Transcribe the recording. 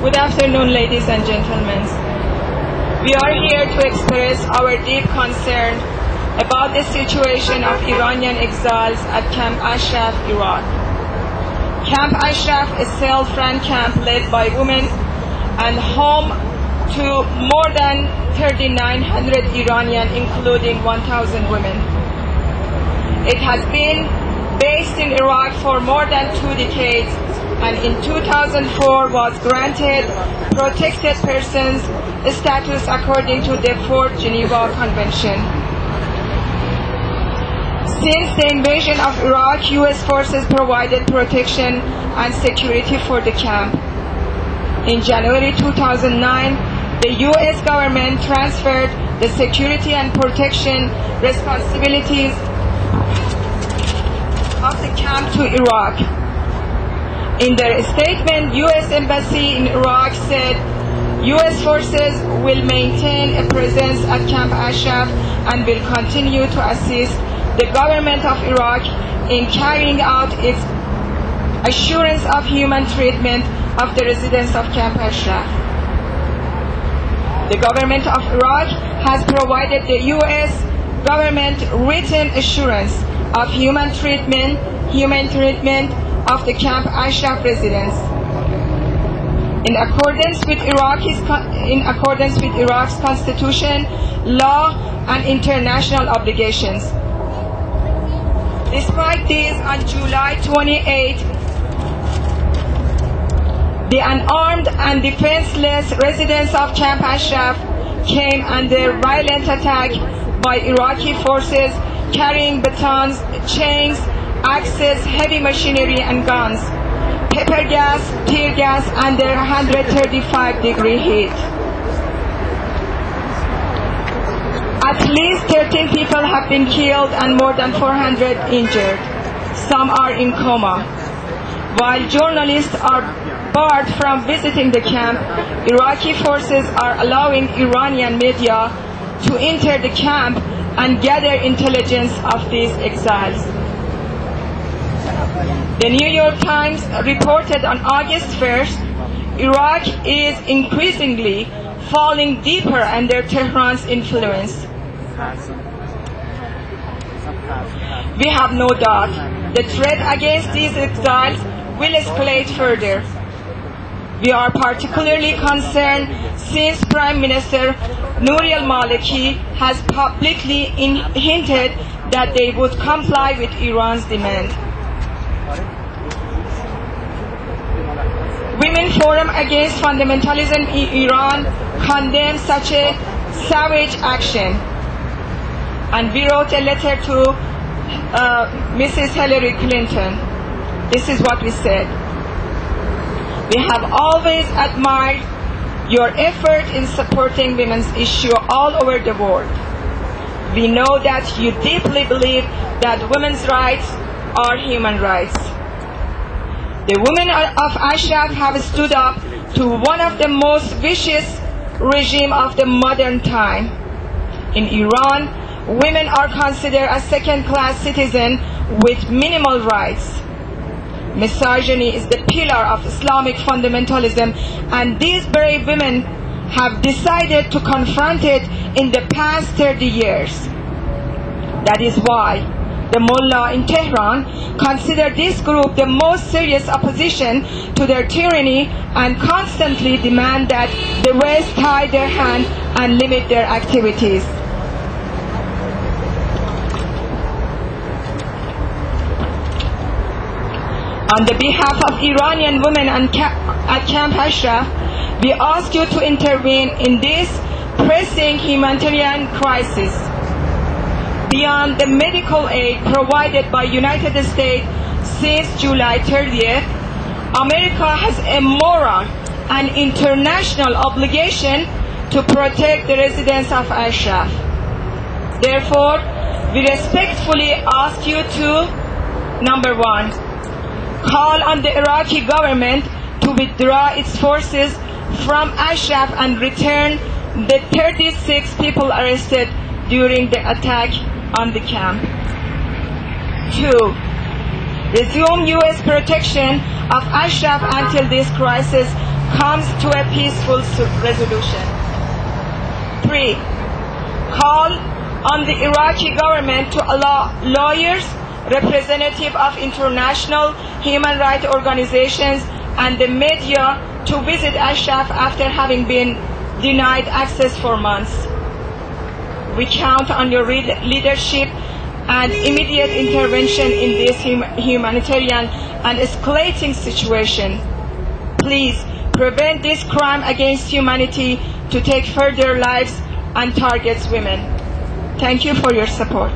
Good afternoon, ladies and gentlemen. We are here to express our deep concern about the situation of Iranian exiles at Camp Ashraf, Iraq. Camp Ashraf is a self-run camp led by women and home to more than 3,900 Iranians, including 1,000 women. It has been based in Iraq for more than 2 decades, and in 2004 was granted protected persons status according to the 4th Geneva Convention. Since the invasion of Iraq, U.S. forces provided protection and security for the camp. In January 2009, the U.S. government transferred the security and protection responsibilities of the camp to Iraq. In their statement, U.S. Embassy in Iraq said U.S. forces will maintain a presence at Camp Ashraf and will continue to assist the government of Iraq in carrying out its assurance of human treatment of the residents of Camp Ashraf. The government of Iraq has provided the U.S. government written assurance of human treatment of the Camp Ashraf residents. In accordance with Iraq's constitution, law, and international obligations. Despite this, on July 28, the unarmed and defenseless residents of Camp Ashraf came under violent attack by Iraqi forces carrying batons, chains, axes, heavy machinery and guns, pepper gas, tear gas under 135-degree heat. At least 13 people have been killed and more than 400 injured. Some are in coma. While journalists are barred from visiting the camp, Iraqi forces are allowing Iranian media to enter the camp and gather intelligence of these exiles. The New York Times reported on August 1st, Iraq is increasingly falling deeper under Tehran's influence. We have no doubt the threat against these exiles will escalate further. We are particularly concerned since Prime Minister Nouri al-Maliki has publicly hinted that they would comply with Iran's demand. Women Forum Against Fundamentalism in Iran condemns such a savage action, and we wrote a letter to Mrs. Hillary Clinton. This is what we said. We have always admired your effort in supporting women's issues all over the world. We know that you deeply believe that women's rights are human rights. The women of Ashraf have stood up to one of the most vicious regimes of the modern time. In Iran, women are considered a second-class citizen with minimal rights. Misogyny is the pillar of Islamic fundamentalism, and these brave women have decided to confront it in the past 30 years. That is why the mullah in Tehran consider this group the most serious opposition to their tyranny and constantly demand that the West tie their hand and limit their activities. On the behalf of Iranian women at Camp Ashraf, we ask you to intervene in this pressing humanitarian crisis. Beyond the medical aid provided by United States since July 30th, America has a moral and international obligation to protect the residents of Ashraf. Therefore, we respectfully ask you to, number one, call on the Iraqi government to withdraw its forces from Ashraf and return the 36 people arrested during the attack on the camp. 2. Resume U.S. protection of Ashraf until this crisis comes to a peaceful resolution. 3. Call on the Iraqi government to allow lawyers, representatives of international human rights organizations, and the media to visit Ashraf after having been denied access for months. We count on your leadership and immediate intervention in this humanitarian and escalating situation. Please prevent this crime against humanity to take further lives and targets women. Thank you for your support.